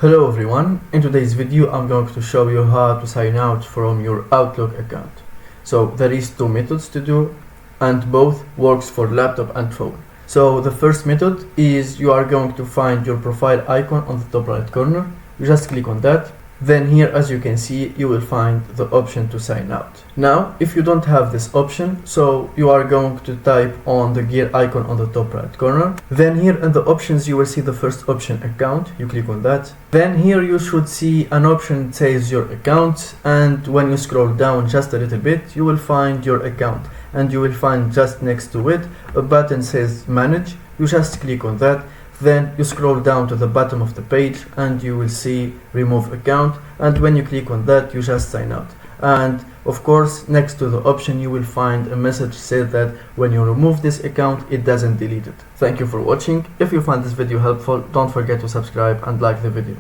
Hello everyone, in today's video I'm going to show you how to sign out from your Outlook account. So there is two methods to do and both works for laptop and phone. So the first method is you are going to find your profile icon on the top right corner. You just click on that. Then here, as you can see, you will find the option to sign out. Now, if you don't have this option, so you are going to type on the gear icon on the top right corner. Then here in the options, you will see the first option, account. You click on that. Then here you should see an option that says your account. And when you scroll down just a little bit, you will find your account. And you will find just next to it a button says manage. You just click on that. Then you scroll down to the bottom of the page and you will see remove account, and when you click on that you just sign out. And of course, next to the option you will find a message said that when you remove this account it doesn't delete it. Thank you for watching. If you found this video helpful, don't forget to subscribe and like the video.